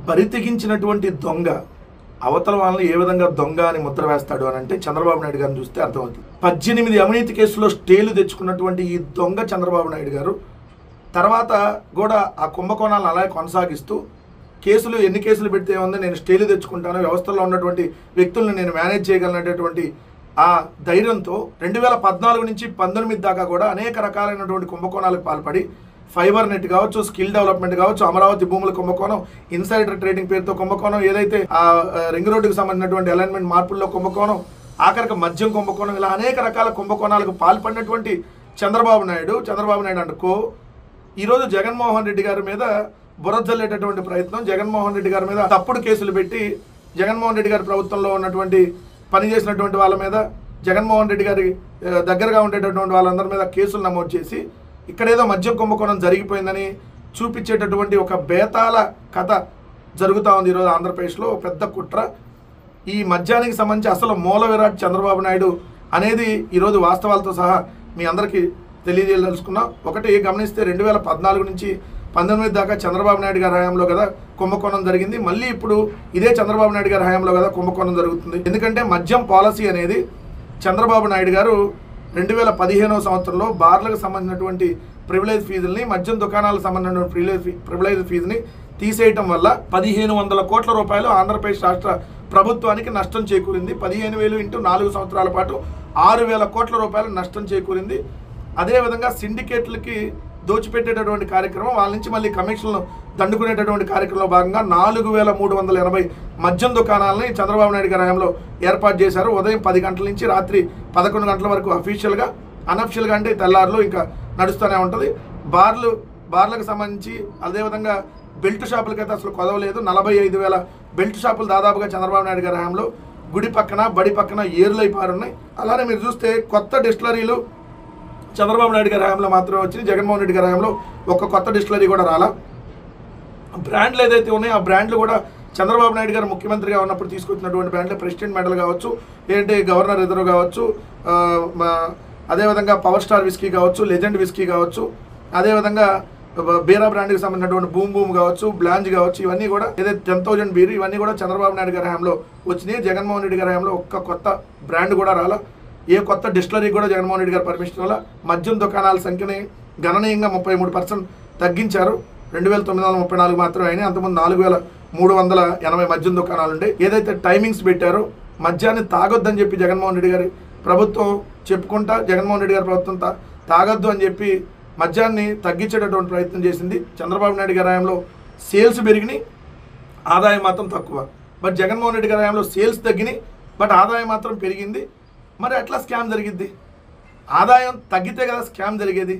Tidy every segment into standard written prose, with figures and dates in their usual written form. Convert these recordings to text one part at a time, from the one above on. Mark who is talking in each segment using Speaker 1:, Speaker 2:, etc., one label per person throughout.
Speaker 1: బరితెగించినటువంటి దొంగ అవతల వాళ్ళని ఏ విధంగా దొంగ అని ముద్ర వేస్తాడు అని అంటే చంద్రబాబు నాయుడు గారిని చూస్తే అర్థమవుతుంది. 18 అవినీతి కేసులో స్టేలు తెచ్చుకున్నటువంటి ఈ దొంగ చంద్రబాబు నాయుడు గారు తర్వాత కూడా ఆ కుంభకోణాలను అలాగే కొనసాగిస్తూ కేసులు ఎన్ని కేసులు పెడితే ఉంది, నేను స్టేలు తెచ్చుకుంటాను, వ్యవస్థలో ఉన్నటువంటి వ్యక్తులను నేను మేనేజ్ చేయగలనేటటువంటి ఆ ధైర్యంతో 2014 నుంచి 19 దాకా కూడా అనేక రకాలైనటువంటి కుంభకోణాలకు పాల్పడి ఫైబర్ నెట్ కావచ్చు, స్కిల్ డెవలప్మెంట్ కావచ్చు, అమరావతి భూముల కుంభకోణం, ఇన్సైడర్ ట్రేడింగ్ పేరుతో కుంభకోణం, ఏదైతే ఆ రింగ్ రోడ్డుకు సంబంధించినటువంటి అలైన్మెంట్ మార్పుల్లో కుంభకోణం, ఆఖరికి మద్యం కుంభకోణం, ఇలా అనేక రకాల కుంభకోణాలకు పాల్పడినటువంటి చంద్రబాబు నాయుడు అనుకో ఈరోజు జగన్మోహన్ రెడ్డి గారి మీద బురజల్లేటటువంటి ప్రయత్నం, జగన్మోహన్ రెడ్డి గారి మీద తప్పుడు కేసులు పెట్టి జగన్మోహన్ రెడ్డి గారి ప్రభుత్వంలో ఉన్నటువంటి పనిచేసినటువంటి వాళ్ళ మీద, జగన్మోహన్ రెడ్డి గారి దగ్గరగా ఉండేటటువంటి వాళ్ళందరి మీద కేసులు నమోదు చేసి ఇక్కడేదో మద్యం కుంభకోణం జరిగిపోయిందని చూపించేటటువంటి ఒక బేతాళ కథ జరుగుతూ ఉంది ఈరోజు ఆంధ్రప్రదేశ్లో. పెద్ద కుట్ర. ఈ మద్యానికి సంబంధించి అసలు మూల విరాట్ చంద్రబాబు నాయుడు అనేది ఈరోజు వాస్తవాలతో సహా మీ అందరికీ తెలియజేయదలుచుకున్నాం. ఒకటి గమనిస్తే 2014 నుంచి 19 దాకా చంద్రబాబు నాయుడు గారి హయాంలో కదా కుంభకోణం జరిగింది. మళ్ళీ ఇప్పుడు ఇదే చంద్రబాబు నాయుడు గారి హయాంలో కదా కుంభకోణం జరుగుతుంది. ఎందుకంటే మద్యం పాలసీ అనేది చంద్రబాబు నాయుడు గారు 2015వ సంవత్సరంలో బార్లకు సంబంధించినటువంటి ప్రివిలేజ్ ఫీజుల్ని, మద్యం దుకాణాలకు సంబంధించినటువంటి ప్రివిలేజ్ ఫీజుని తీసేయటం వల్ల 1500 కోట్ల రూపాయలు ఆంధ్రప్రదేశ్ రాష్ట్ర ప్రభుత్వానికి నష్టం చేకూరింది. 15,000 ఇంటూ 4 సంవత్సరాల పాటు 6,000 కోట్ల రూపాయలు నష్టం చేకూరింది. అదేవిధంగా సిండికేట్లకి దోచిపెట్టేటటువంటి కార్యక్రమం, వాళ్ళ నుంచి మళ్ళీ కమిషన్లు దండుకునేటటువంటి కార్యక్రమంలో భాగంగా 4,380 మద్యం దుకాణాలని చంద్రబాబు నాయుడు గారి హయాంలో ఏర్పాటు చేశారు. ఉదయం 10 గంటల నుంచి రాత్రి 11 గంటల వరకు అఫీషియల్గా, అనఫిషియల్గా అంటే తెల్లారులు ఇంకా నడుస్తూనే ఉంటుంది. బార్లకు సంబంధించి అదేవిధంగా బెల్ట్ షాపులకైతే అసలు కొదవలేదు. 45,000 బెల్ట్ షాపులు దాదాపుగా చంద్రబాబు నాయుడు గారి హయాంలో గుడి పక్కన, బడి పక్కన ఏరులై పారున్నాయి. అలానే మీరు చూస్తే కొత్త డిస్టిలరీలు చంద్రబాబు నాయుడు గారి హయాంలో మాత్రమే వచ్చింది. జగన్మోహన్ రెడ్డి గారి హయాంలో ఒక్క కొత్త డిస్టిలరీ కూడా రాలా. బ్రాండ్లు ఏదైతే ఉన్నాయో ఆ బ్రాండ్లు కూడా చంద్రబాబు నాయుడు గారు ముఖ్యమంత్రిగా ఉన్నప్పుడు తీసుకొచ్చినటువంటి బ్రాండ్లు, ప్రెసిడెంట్ మెడల్ కావచ్చు, ఏంటి గవర్నర్ రిజర్వ్ కావచ్చు, అదేవిధంగా పవర్ స్టార్ విస్కీ కావచ్చు, లెజెండ్ విస్కీ కావచ్చు, అదేవిధంగా బీరా బ్రాండ్కి సంబంధించినటువంటి బూమ్ కావచ్చు, బ్లాంజ్ కావచ్చు, ఇవన్నీ కూడా ఏదైతే 10,000 బీరు, ఇవన్నీ కూడా చంద్రబాబు నాయుడు గారి హయాంలో వచ్చినాయి. జగన్మోహన్ రెడ్డి గారి హయాంలో ఒక్క కొత్త బ్రాండ్ కూడా రాలా. ఏ కొత్త డిస్టిలరీ కూడా జగన్మోహన్ రెడ్డి గారి పర్మిషన్ వల్ల మద్యం దుకాణాల సంఖ్యని గణనీయంగా 33% తగ్గించారు. 2,934 మాత్రమే అయినాయి. అంతకుముందు 4,380 మద్యం దుకాణాలు ఉండే. ఏదైతే టైమింగ్స్ పెట్టారో మద్యాన్ని తాగొద్దని చెప్పి జగన్మోహన్ రెడ్డి గారి ప్రభుత్వం చెప్పుకుంటా, జగన్మోహన్ రెడ్డి గారి ప్రభుత్వం తాగొద్దు అని చెప్పి మద్యాన్ని తగ్గించేటటువంటి ప్రయత్నం చేసింది. చంద్రబాబు నాయుడు గారి హయాంలో సేల్స్ పెరిగినాయి, ఆదాయం మాత్రం తక్కువ. బట్ జగన్మోహన్ రెడ్డి గారి హయాంలో సేల్స్ తగ్గినాయి, బట్ ఆదాయం మాత్రం పెరిగింది. మరి ఎట్లా స్కామ్ జరిగిద్ది? ఆదాయం తగ్గితే కదా స్కామ్ జరిగేది.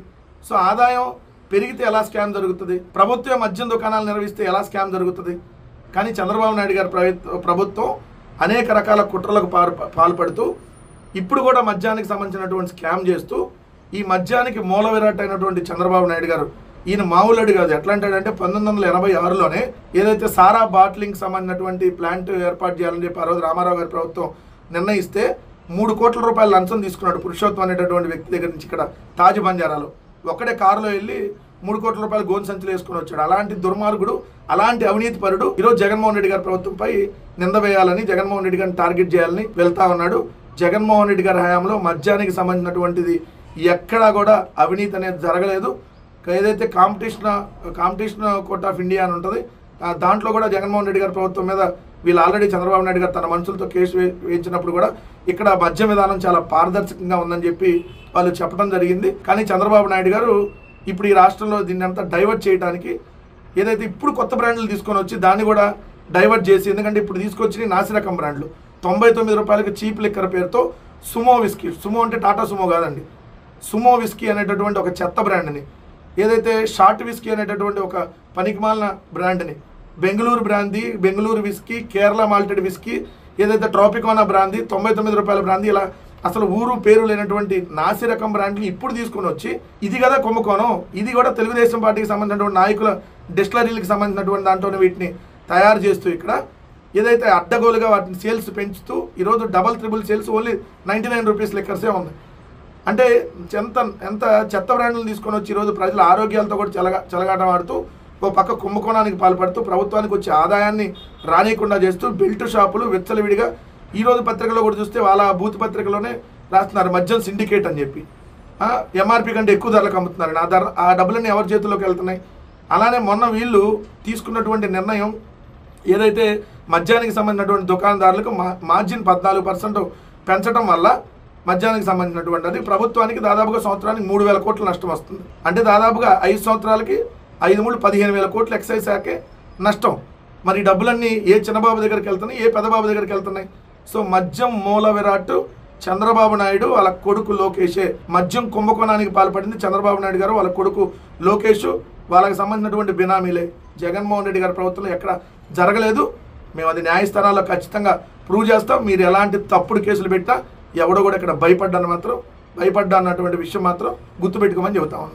Speaker 1: సో ఆదాయం పెరిగితే ఎలా స్కామ్ జరుగుతుంది? ప్రభుత్వం మద్యం దుకాణాలు నిర్వహిస్తే ఎలా స్కామ్ జరుగుతుంది? కానీ చంద్రబాబు నాయుడు గారి ప్రభుత్వం అనేక రకాల కుట్రలకు పాల్పడుతూ ఇప్పుడు కూడా మద్యానికి సంబంధించినటువంటి స్కామ్ చేస్తూ ఈ మద్యానికి మూల విరాట్ అయినటువంటి చంద్రబాబు నాయుడు గారు ఈయన మామూలుడు కాదు. ఎట్లా అంటాడంటే 1986లోనే ఏదైతే సారా బాటిలింగ్ సంబంధించినటువంటి ప్లాంట్ ఏర్పాటు చేయాలని చెప్పి ఆ రోజు రామారావు గారి ప్రభుత్వం నిర్ణయిస్తే 3 కోట్ల రూపాయల లంచం తీసుకున్నాడు పురుషోత్తం అనేటటువంటి వ్యక్తి దగ్గర నుంచి. ఇక్కడ తాజ్ బంజారాలో ఒక్కడే కారులో వెళ్ళి 3 కోట్ల రూపాయలు గోన్ సంచులు వేసుకుని వచ్చాడు. అలాంటి దుర్మార్గుడు, అలాంటి అవినీతి పరుడు ఈరోజు జగన్మోహన్ రెడ్డి గారి ప్రభుత్వంపై నింద వేయాలని, జగన్మోహన్ రెడ్డి గారిని టార్గెట్ చేయాలని వెళ్తా ఉన్నాడు. జగన్మోహన్ రెడ్డి గారి హయాంలో మద్యానికి సంబంధించినటువంటిది ఎక్కడా కూడా అవినీతి అనేది జరగలేదు. ఏదైతే కాంపిటీషన్ కోర్ట్ ఆఫ్ ఇండియా అని ఉంటుంది, దాంట్లో కూడా జగన్మోహన్ రెడ్డి గారి ప్రభుత్వం మీద వీళ్ళు ఆల్రెడీ చంద్రబాబు నాయుడు గారు తన మనుషులతో కేసు వేయించినప్పుడు కూడా ఇక్కడ మద్య విధానం చాలా పారదర్శకంగా ఉందని చెప్పి వాళ్ళు చెప్పడం జరిగింది. కానీ చంద్రబాబు నాయుడు గారు ఇప్పుడు ఈ రాష్ట్రంలో దీన్ని అంతా డైవర్ట్ చేయడానికి ఏదైతే ఇప్పుడు కొత్త బ్రాండ్లు తీసుకొని వచ్చి దాన్ని కూడా డైవర్ట్ చేసి, ఎందుకంటే ఇప్పుడు తీసుకొచ్చి నాసిరకం బ్రాండ్లు 99 రూపాయలకి చీప్ లిక్కర్ పేరుతో సుమో విస్కీ, సుమో అంటే టాటా సుమో కాదండి, సుమో విస్కీ అనేటటువంటి ఒక చెత్త బ్రాండ్ని, ఏదైతే షార్ట్ విస్కీ అనేటటువంటి ఒక పనికిమాలిన బ్రాండ్ని, Bengaluru whisky, Kerala malted whisky, ఏదైతే ట్రాపికోనా బ్రాందీ 99 రూపాయల బ్రాందీ, ఇలా అసలు ఊరు పేరు లేనటువంటి నాసిరకం బ్రాండ్ని ఇప్పుడు తీసుకొని వచ్చి ఇది కదా కుంభకోణం, ఇది కూడా తెలుగుదేశం పార్టీకి సంబంధించినటువంటి నాయకుల డిస్టిలరీలకు సంబంధించినటువంటి దాంట్లోనే వీటిని తయారు చేస్తూ ఇక్కడ ఏదైతే అడ్డగోలుగా వాటిని సేల్స్ పెంచుతూ ఈరోజు double triple sales only 99 rupees లిక్కర్సే ఉంది. అంటే ఎంత చెత్త బ్రాండ్లను తీసుకొని వచ్చి ఈరోజు ప్రజల ఆరోగ్యాలతో కూడా చెలగాటం ఆడుతూ ఓ పక్క కుంభకోణానికి పాల్పడుతూ ప్రభుత్వానికి వచ్చే ఆదాయాన్ని రానియకుండా చేస్తూ బెల్ట్ షాపులు విచ్చలవిడిగా ఈరోజు పత్రికలో కూడా చూస్తే వాళ్ళ బూత్ పత్రికలోనే రాస్తున్నారు మద్యం సిండికేట్ అని చెప్పి. ఎంఆర్పి కంటే ఎక్కువ ధరలకు అమ్ముతున్నారు. ఆ డబ్బులన్నీ ఎవరి చేతుల్లోకి వెళ్తున్నాయి? అలానే మొన్న వీళ్ళు తీసుకున్నటువంటి నిర్ణయం ఏదైతే మద్యానికి సంబంధించినటువంటి దుకాణదారులకు మార్జిన్ 14% పెంచడం వల్ల మద్యానికి సంబంధించినటువంటి అది ప్రభుత్వానికి దాదాపుగా సంవత్సరానికి 3,000 కోట్ల నష్టం వస్తుంది. అంటే దాదాపుగా 5 సంవత్సరాలకి 5×3 15,000 కోట్లు ఎక్సైజ్ శాఖే నష్టం. మరి డబ్బులన్నీ ఏ చిన్నబాబు దగ్గరికి వెళ్తున్నాయి, ఏ పెద్దబాబు దగ్గరికి వెళ్తున్నాయి? సో మద్యం మూల విరాట్ చంద్రబాబు నాయుడు వాళ్ళ కొడుకు లోకేషే. మద్యం కుంభకోణానికి పాల్పడింది చంద్రబాబు నాయుడు గారు, వాళ్ళ కొడుకు లోకేష్, వాళ్ళకి సంబంధించినటువంటి బినామీలే. జగన్మోహన్ రెడ్డి గారి ప్రభుత్వంలో ఎక్కడ జరగలేదు. మేము అది న్యాయస్థానాల్లో ఖచ్చితంగా ప్రూవ్ చేస్తాం. మీరు ఎలాంటి తప్పుడు కేసులు పెట్టినా ఎవడో కూడా ఇక్కడ భయపడ్డా అన్నటువంటి విషయం మాత్రం గుర్తుపెట్టుకోమని చెబుతా ఉన్నాం.